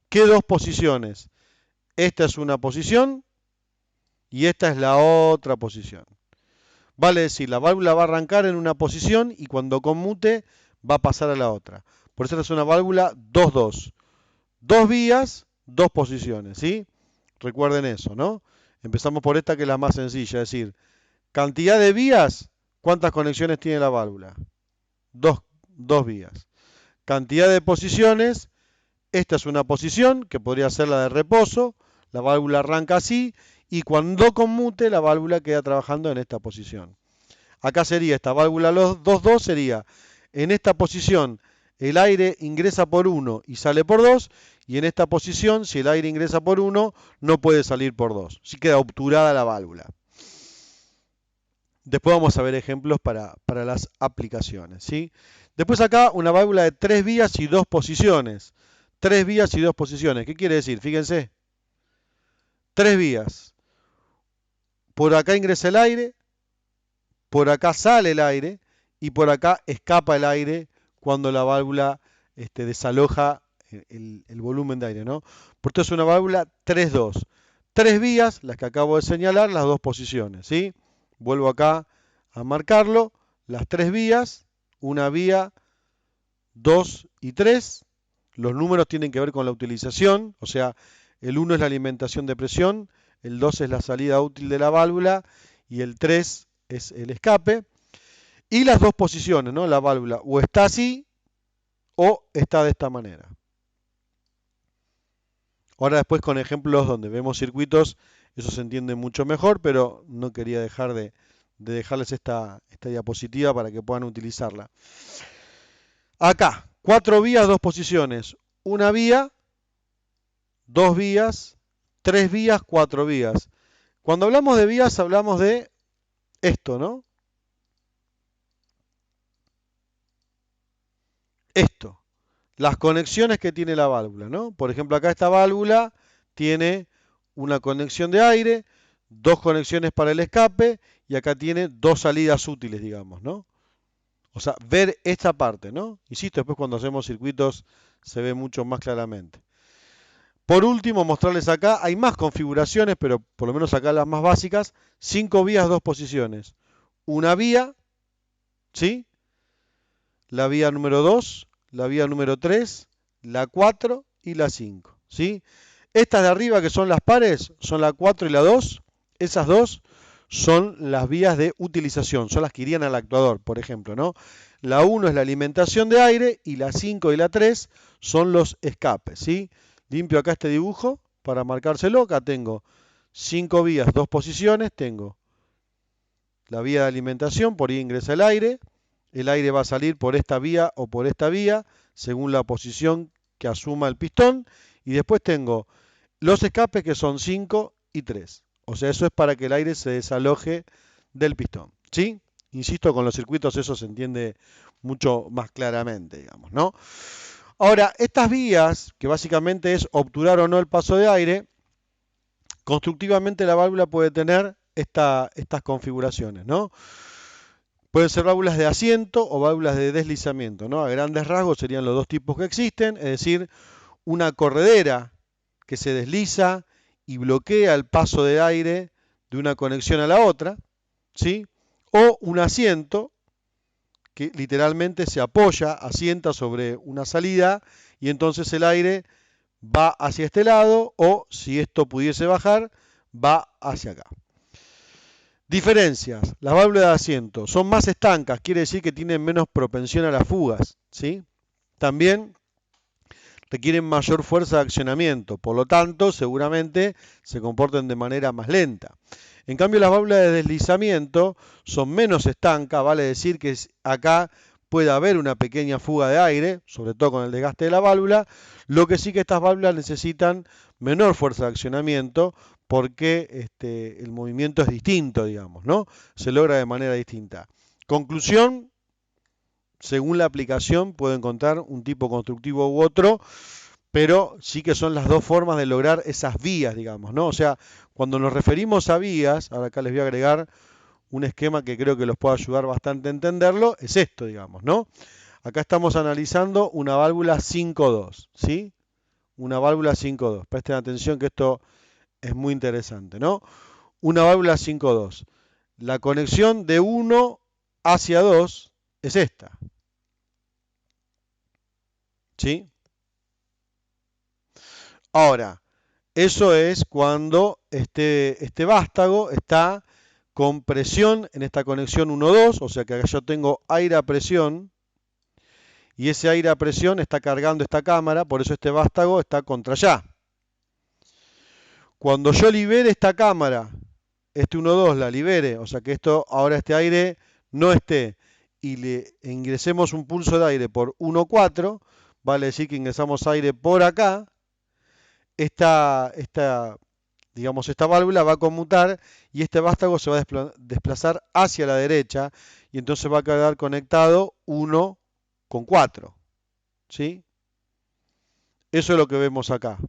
¿Qué dos posiciones? Esta es una posición y esta es la otra posición. Vale decir, la válvula va a arrancar en una posición y cuando conmute va a pasar a la otra. Por eso es una válvula 2-2. Dos vías, dos posiciones, ¿sí? Recuerden eso, ¿no? Empezamos por esta que es la más sencilla, es decir, cantidad de vías, ¿cuántas conexiones tiene la válvula? Dos vías. Cantidad de posiciones, esta es una posición que podría ser la de reposo, la válvula arranca así y cuando conmute la válvula queda trabajando en esta posición. Acá sería esta válvula 2-2 sería en esta posición el aire ingresa por 1 y sale por 2 y en esta posición si el aire ingresa por 1 no puede salir por 2. Así queda obturada la válvula. Después vamos a ver ejemplos para las aplicaciones, ¿sí? Después acá una válvula de 3 vías y 2 posiciones. 3 vías y 2 posiciones. ¿Qué quiere decir? Fíjense. 3 vías. Por acá ingresa el aire, por acá sale el aire y por acá escapa el aire cuando la válvula desaloja el volumen de aire, ¿no? Por esto es una válvula 3-2. 3 vías, las que acabo de señalar, las dos posiciones, ¿sí? Vuelvo acá a marcarlo, las 3 vías, una vía, 2 y 3. Los números tienen que ver con la utilización, o sea, el 1 es la alimentación de presión, el 2 es la salida útil de la válvula y el 3 es el escape. Y las dos posiciones, ¿no? La válvula o está así o está de esta manera. Ahora después con ejemplos donde vemos circuitos, eso se entiende mucho mejor, pero no quería dejar de dejarles esta diapositiva para que puedan utilizarla. Acá, 4 vías, 2 posiciones. Una vía, 2 vías, 3 vías, 4 vías. Cuando hablamos de vías hablamos de esto, ¿no? Esto. Las conexiones que tiene la válvula, ¿no? Por ejemplo, acá esta válvula tiene una conexión de aire, dos conexiones para el escape y acá tiene dos salidas útiles, digamos, ¿no? O sea, ver esta parte, ¿no? Insisto, después cuando hacemos circuitos se ve mucho más claramente. Por último, mostrarles acá, hay más configuraciones, pero por lo menos acá las más básicas, 5 vías, 2 posiciones. Una vía, ¿sí? La vía número 2, la vía número 3, la 4 y la 5, ¿sí? Estas de arriba que son las pares, son la 4 y la 2, esas dos son las vías de utilización, son las que irían al actuador, por ejemplo, ¿no? La 1 es la alimentación de aire y la 5 y la 3 son los escapes, ¿sí? Limpio acá este dibujo para marcárselo, acá tengo 5 vías, 2 posiciones, tengo la vía de alimentación, por ahí ingresa el aire va a salir por esta vía o por esta vía, según la posición que asuma el pistón, y después tengo los escapes que son 5 y 3. O sea, eso es para que el aire se desaloje del pistón, ¿sí? Insisto, con los circuitos eso se entiende mucho más claramente, digamos, ¿no? Ahora, estas vías, que básicamente es obturar o no el paso de aire, constructivamente la válvula puede tener estas configuraciones, ¿no? Pueden ser válvulas de asiento o válvulas de deslizamiento, ¿no? A grandes rasgos serían los dos tipos que existen, es decir, una corredera que se desliza y bloquea el paso de aire de una conexión a la otra, ¿sí? O un asiento que literalmente se apoya, asienta sobre una salida y entonces el aire va hacia este lado o, si esto pudiese bajar, va hacia acá. Diferencias. Las válvulas de asiento son más estancas, quiere decir que tienen menos propensión a las fugas, ¿sí? También requieren mayor fuerza de accionamiento, por lo tanto, seguramente se comporten de manera más lenta. En cambio, las válvulas de deslizamiento son menos estancas, vale decir que acá puede haber una pequeña fuga de aire, sobre todo con el desgaste de la válvula, lo que sí que estas válvulas necesitan menor fuerza de accionamiento porque el movimiento es distinto, digamos, ¿no? Se logra de manera distinta. Conclusión, según la aplicación puedo encontrar un tipo constructivo u otro, pero sí que son las dos formas de lograr esas vías, digamos, ¿no? O sea, cuando nos referimos a vías, ahora acá les voy a agregar un esquema que creo que los puede ayudar bastante a entenderlo, es esto, digamos, ¿no? Acá estamos analizando una válvula 5.2, ¿sí? Una válvula 5.2. Presten atención que esto es muy interesante, ¿no? Una válvula 5.2. La conexión de 1 hacia 2 es esta, ¿sí? Ahora, eso es cuando este vástago está con presión en esta conexión 1-2, o sea que acá yo tengo aire a presión, y ese aire a presión está cargando esta cámara, por eso este vástago está contra allá. Cuando yo libere esta cámara, este 1-2 la libere, o sea que ahora este aire no esté, y le ingresemos un pulso de aire por 1-4, vale decir que ingresamos aire por acá, digamos, esta válvula va a conmutar y este vástago se va a desplazar hacia la derecha y entonces va a quedar conectado 1 con 4, ¿sí? Eso es lo que vemos acá.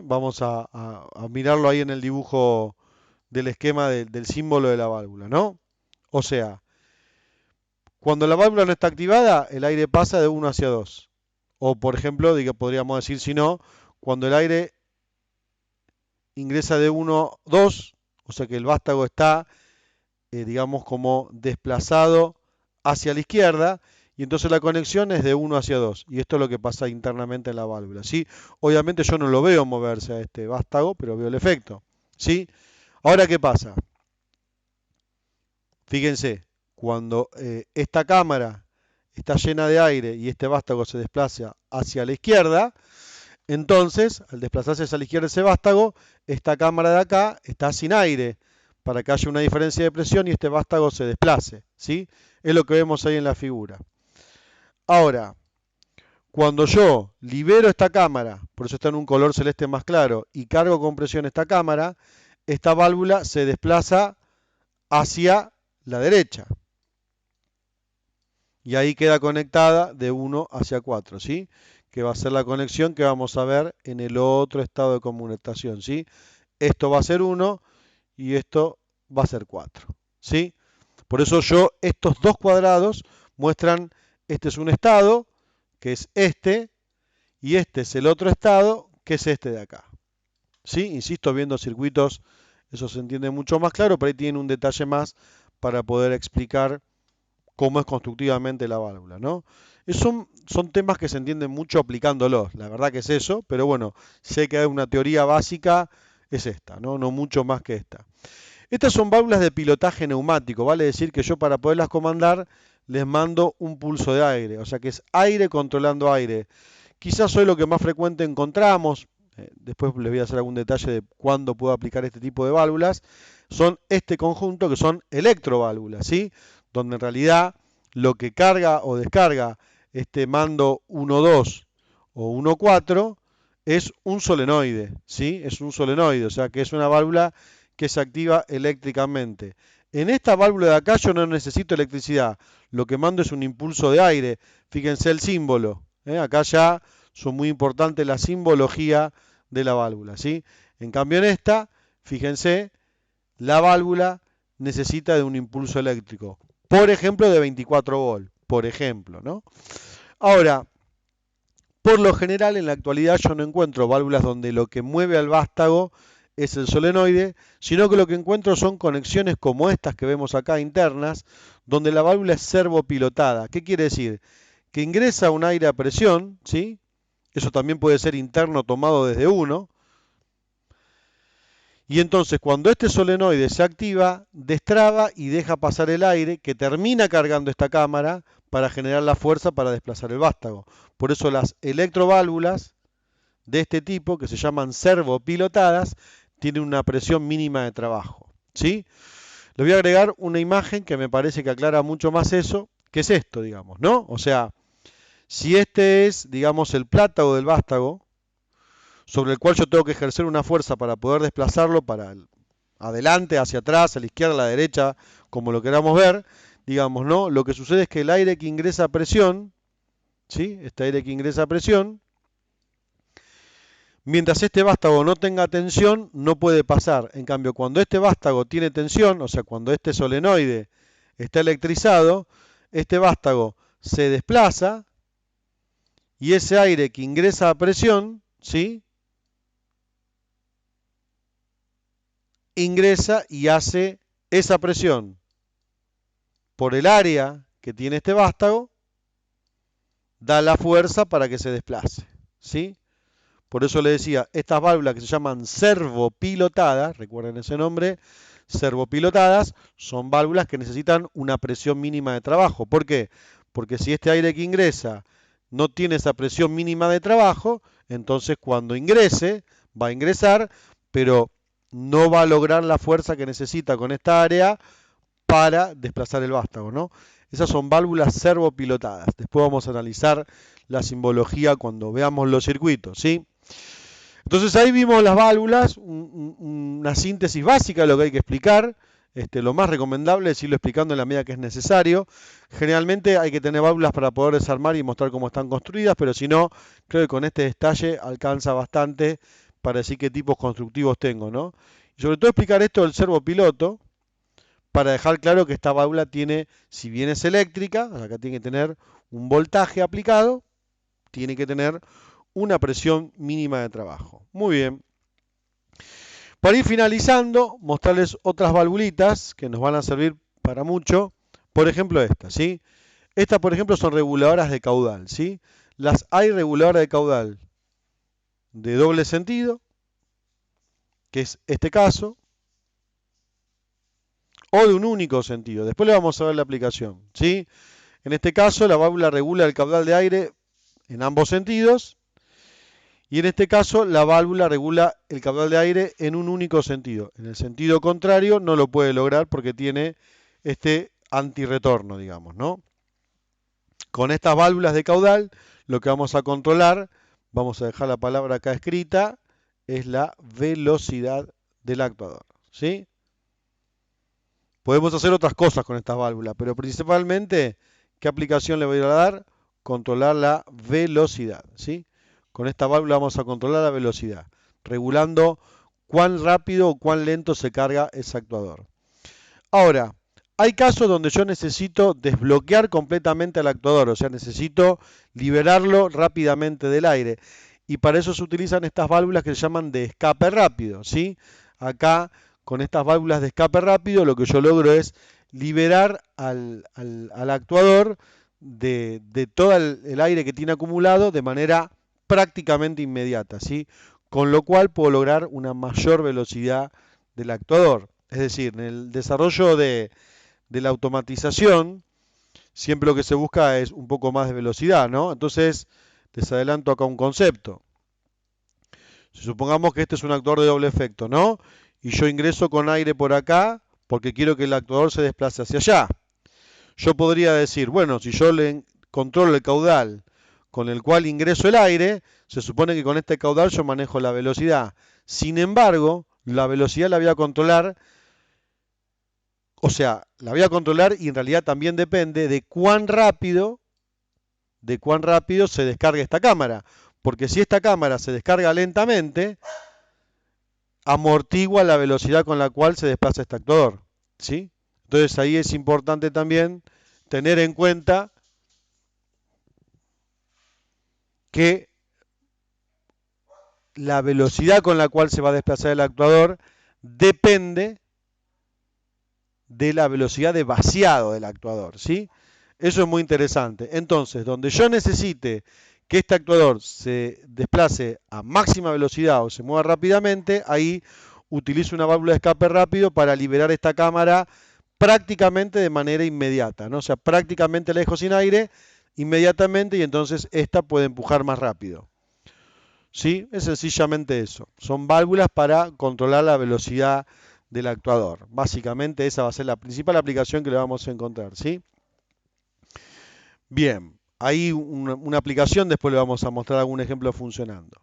Vamos a mirarlo ahí en el dibujo del esquema del símbolo de la válvula, ¿no? O sea, cuando la válvula no está activada, el aire pasa de 1 hacia 2. O, por ejemplo, podríamos decir, si no, cuando el aire ingresa de 1 a 2, o sea que el vástago está, digamos, como desplazado hacia la izquierda, y entonces la conexión es de 1 hacia 2. Y esto es lo que pasa internamente en la válvula, ¿sí? Obviamente yo no lo veo moverse a este vástago, pero veo el efecto, ¿sí? Ahora, ¿qué pasa? Fíjense, cuando esta cámara está llena de aire y este vástago se desplaza hacia la izquierda, entonces, al desplazarse hacia la izquierda ese vástago, esta cámara de acá está sin aire para que haya una diferencia de presión y este vástago se desplace, ¿sí? Es lo que vemos ahí en la figura. Ahora, cuando yo libero esta cámara, por eso está en un color celeste más claro, y cargo con presión esta cámara, esta válvula se desplaza hacia la derecha. Y ahí queda conectada de 1 hacia 4, ¿sí? Que va a ser la conexión que vamos a ver en el otro estado de conmutación, ¿sí? Esto va a ser 1 y esto va a ser 4, ¿sí? Por eso estos dos cuadrados muestran, este es un estado, que es este, y este es el otro estado, que es este de acá, ¿sí? Insisto, viendo circuitos, eso se entiende mucho más claro, pero ahí tienen un detalle más para poder explicar cómo es constructivamente la válvula, ¿no? Son temas que se entienden mucho aplicándolos, la verdad que es eso, pero bueno, sé que hay una teoría básica, es esta, ¿no? No mucho más que esta. Estas son válvulas de pilotaje neumático, vale decir que yo para poderlas comandar les mando un pulso de aire, o sea que es aire controlando aire. Quizás hoy lo que más frecuente encontramos, después les voy a hacer algún detalle de cuándo puedo aplicar este tipo de válvulas, son este conjunto que son electroválvulas, ¿sí? Donde en realidad lo que carga o descarga este mando 1.2 o 1.4 es un solenoide, ¿sí? Es un solenoide, o sea que es una válvula que se activa eléctricamente. En esta válvula de acá yo no necesito electricidad, lo que mando es un impulso de aire. Fíjense el símbolo, acá ya son muy importantes la simbología de la válvula, ¿sí? En cambio en esta, fíjense, la válvula necesita de un impulso eléctrico, por ejemplo de 24 volt, por ejemplo, ¿no? Ahora, por lo general en la actualidad yo no encuentro válvulas donde lo que mueve al vástago es el solenoide, sino que lo que encuentro son conexiones como estas que vemos acá internas, donde la válvula es servopilotada. ¿Qué quiere decir? Que ingresa un aire a presión, ¿sí? Eso también puede ser interno tomado desde uno. Y entonces cuando este solenoide se activa, destraba y deja pasar el aire que termina cargando esta cámara para generar la fuerza para desplazar el vástago. Por eso las electroválvulas de este tipo, que se llaman servopilotadas, tienen una presión mínima de trabajo, ¿sí? Le voy a agregar una imagen que me parece que aclara mucho más eso, que es esto, digamos, ¿no? O sea, si este es, digamos, el plátago del vástago, sobre el cual yo tengo que ejercer una fuerza para poder desplazarlo para adelante, hacia atrás, a la izquierda, a la derecha, como lo queramos ver, digamos, ¿no? Lo que sucede es que el aire que ingresa a presión, ¿sí? Este aire que ingresa a presión, mientras este vástago no tenga tensión, no puede pasar. En cambio, cuando este vástago tiene tensión, o sea, cuando este solenoide está electrizado, este vástago se desplaza y ese aire que ingresa a presión, ¿sí? Ingresa y hace esa presión por el área que tiene este vástago, da la fuerza para que se desplace, ¿sí? Por eso le decía, estas válvulas que se llaman servopilotadas, recuerden ese nombre, servopilotadas, son válvulas que necesitan una presión mínima de trabajo. ¿Por qué? Porque si este aire que ingresa no tiene esa presión mínima de trabajo, entonces cuando ingrese, va a ingresar, pero no va a lograr la fuerza que necesita con esta área para desplazar el vástago, ¿no? Esas son válvulas servopilotadas. Después vamos a analizar la simbología cuando veamos los circuitos, ¿sí? Entonces ahí vimos las válvulas, una síntesis básica de lo que hay que explicar. Lo más recomendable es irlo explicando en la medida que es necesario. Generalmente hay que tener válvulas para poder desarmar y mostrar cómo están construidas, pero si no, creo que con este detalle alcanza bastante para decir qué tipos constructivos tengo, ¿no? Y sobre todo explicar esto del servopiloto, para dejar claro que esta válvula tiene, si bien es eléctrica, acá tiene que tener un voltaje aplicado, tiene que tener una presión mínima de trabajo. Muy bien. Para ir finalizando, mostrarles otras valvulitas que nos van a servir para mucho. Por ejemplo, estas, ¿sí? Estas, por ejemplo, son reguladoras de caudal, ¿sí? Las hay reguladoras de caudal de doble sentido, que es este caso, o de un único sentido. Después le vamos a ver la aplicación, ¿sí? En este caso, la válvula regula el caudal de aire en ambos sentidos. Y en este caso, la válvula regula el caudal de aire en un único sentido. En el sentido contrario no lo puede lograr porque tiene este antirretorno, digamos, ¿no? Con estas válvulas de caudal, lo que vamos a controlar, vamos a dejar la palabra acá escrita, es la velocidad del actuador, ¿sí? Podemos hacer otras cosas con estas válvulas, pero principalmente, ¿qué aplicación le voy a dar? Controlar la velocidad, ¿sí? Con esta válvula vamos a controlar la velocidad, regulando cuán rápido o cuán lento se carga ese actuador. Ahora, hay casos donde yo necesito desbloquear completamente al actuador, o sea, necesito liberarlo rápidamente del aire. Y para eso se utilizan estas válvulas que se llaman de escape rápido, ¿sí? Acá, con estas válvulas de escape rápido, lo que yo logro es liberar al actuador de todo el aire que tiene acumulado de manera prácticamente inmediata, ¿sí? Con lo cual puedo lograr una mayor velocidad del actuador. Es decir, en el desarrollo de la automatización, siempre lo que se busca es un poco más de velocidad, ¿no? Entonces, les adelanto acá un concepto. Si supongamos que este es un actuador de doble efecto, ¿no? Y yo ingreso con aire por acá porque quiero que el actuador se desplace hacia allá. Yo podría decir, bueno, si yo le controlo el caudal con el cual ingreso el aire, se supone que con este caudal yo manejo la velocidad. Sin embargo, la velocidad la voy a controlar, o sea, la voy a controlar y en realidad también depende de cuán rápido se descarga esta cámara. Porque si esta cámara se descarga lentamente, amortigua la velocidad con la cual se desplaza este actuador, ¿sí? Entonces ahí es importante también tener en cuenta que la velocidad con la cual se va a desplazar el actuador depende de la velocidad de vaciado del actuador, ¿sí? Eso es muy interesante. Entonces, donde yo necesite que este actuador se desplace a máxima velocidad o se mueva rápidamente, ahí utilizo una válvula de escape rápido para liberar esta cámara prácticamente de manera inmediata, ¿no? O sea, prácticamente la dejo sin aire inmediatamente y entonces esta puede empujar más rápido. ¿Sí? Es sencillamente eso. Son válvulas para controlar la velocidad del actuador. Básicamente esa va a ser la principal aplicación que le vamos a encontrar, ¿sí? Bien, hay una aplicación, después le vamos a mostrar algún ejemplo funcionando.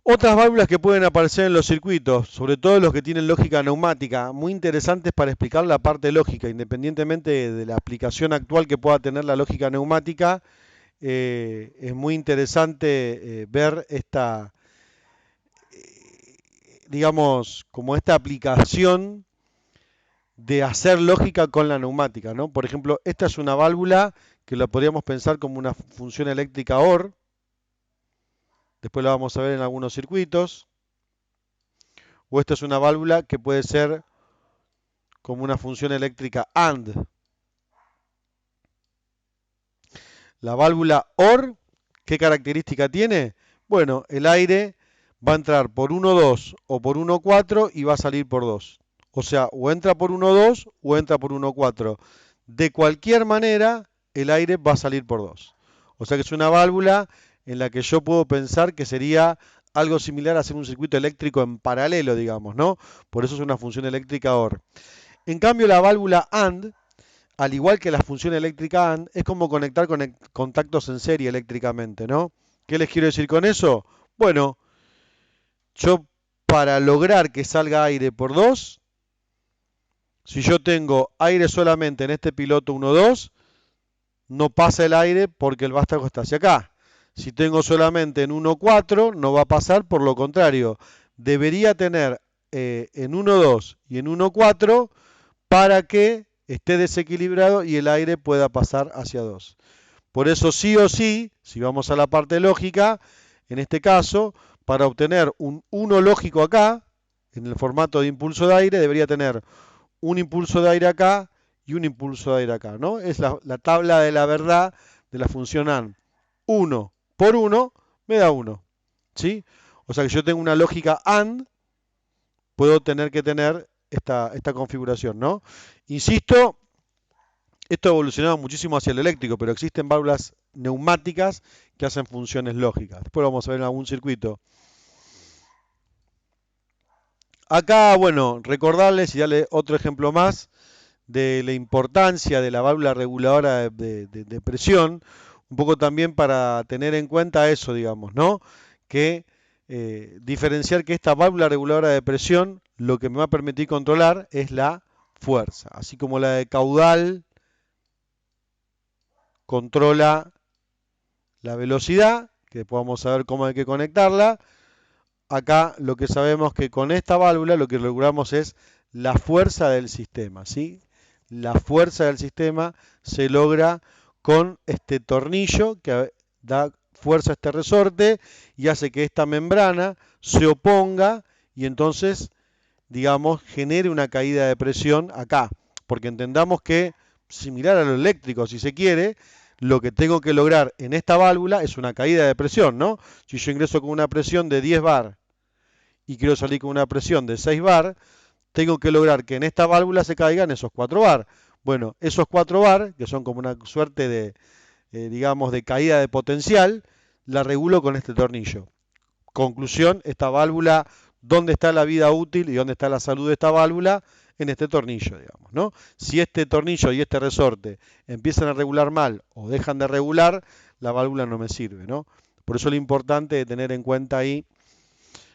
Otras válvulas que pueden aparecer en los circuitos, sobre todo los que tienen lógica neumática, muy interesantes para explicar la parte lógica, independientemente de la aplicación actual que pueda tener la lógica neumática, es muy interesante ver esta, digamos, como esta aplicación de hacer lógica con la neumática, ¿no? Por ejemplo, esta es una válvula que la podríamos pensar como una función eléctrica OR, después la vamos a ver en algunos circuitos, o esta es una válvula que puede ser como una función eléctrica AND. La válvula OR, ¿qué característica tiene? Bueno, el aire va a entrar por 1,2 o por 1,4 y va a salir por 2. O sea, o entra por 1,2 o entra por 1,4. De cualquier manera, el aire va a salir por 2. O sea que es una válvula en la que yo puedo pensar que sería algo similar a hacer un circuito eléctrico en paralelo, digamos, ¿no? Por eso es una función eléctrica OR. En cambio, la válvula AND, al igual que la función eléctrica AND, es como conectar contactos en serie eléctricamente, ¿no? ¿Qué les quiero decir con eso? Bueno, yo para lograr que salga aire por 2, si yo tengo aire solamente en este piloto 1,2, no pasa el aire porque el vástago está hacia acá. Si tengo solamente en 1,4, no va a pasar, por lo contrario, debería tener en 1,2 y en 1,4 para que esté desequilibrado y el aire pueda pasar hacia 2. Por eso sí o sí, si vamos a la parte lógica, en este caso, para obtener un 1 lógico acá, en el formato de impulso de aire, debería tener un impulso de aire acá y un impulso de aire acá, ¿no? Es la tabla de la verdad de la función AND. 1 por 1 me da 1, ¿sí? O sea que yo tengo una lógica AND, puedo tener que tener esta configuración, ¿no? Insisto, esto ha evolucionado muchísimo hacia el eléctrico, pero existen válvulas neumáticas que hacen funciones lógicas. Después lo vamos a ver en algún circuito. Acá, bueno, recordarles y darle otro ejemplo más de la importancia de la válvula reguladora de presión, un poco también para tener en cuenta eso, digamos, ¿no? Que diferenciar que esta válvula reguladora de presión lo que me va a permitir controlar es la fuerza, así como la de caudal controla la velocidad, que después vamos a ver cómo hay que conectarla. Acá lo que sabemos que con esta válvula lo que logramos es la fuerza del sistema, ¿sí? La fuerza del sistema se logra con este tornillo que da fuerza a este resorte y hace que esta membrana se oponga y entonces, digamos, genere una caída de presión acá. Porque entendamos que, similar a lo eléctrico, si se quiere, lo que tengo que lograr en esta válvula es una caída de presión, ¿no? Si yo ingreso con una presión de 10 bar y quiero salir con una presión de 6 bar, tengo que lograr que en esta válvula se caigan esos 4 bar. Bueno, esos 4 bar, que son como una suerte de, digamos, de caída de potencial, la regulo con este tornillo. Conclusión, esta válvula, ¿dónde está la vida útil y dónde está la salud de esta válvula? En este tornillo, digamos, ¿no? Si este tornillo y este resorte empiezan a regular mal o dejan de regular, la válvula no me sirve, ¿no? Por eso lo importante es tener en cuenta ahí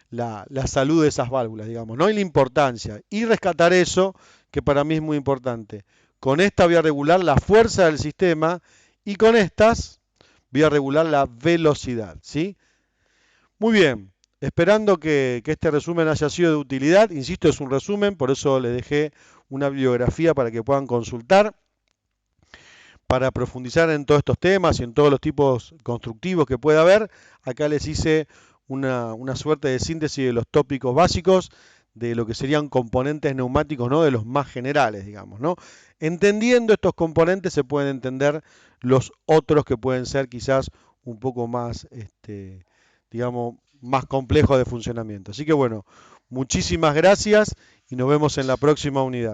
la salud de esas válvulas, digamos, ¿no? Y la importancia. Y rescatar eso, que para mí es muy importante. Con esta voy a regular la fuerza del sistema y con estas voy a regular la velocidad, ¿sí? Muy bien. Esperando que este resumen haya sido de utilidad. Insisto, es un resumen, por eso les dejé una bibliografía para que puedan consultar, para profundizar en todos estos temas y en todos los tipos constructivos que pueda haber. Acá les hice una suerte de síntesis de los tópicos básicos de lo que serían componentes neumáticos, ¿no? De los más generales, digamos, ¿no? Entendiendo estos componentes se pueden entender los otros que pueden ser quizás un poco más, digamos, más complejos de funcionamiento. Así que bueno, muchísimas gracias y nos vemos en la próxima unidad.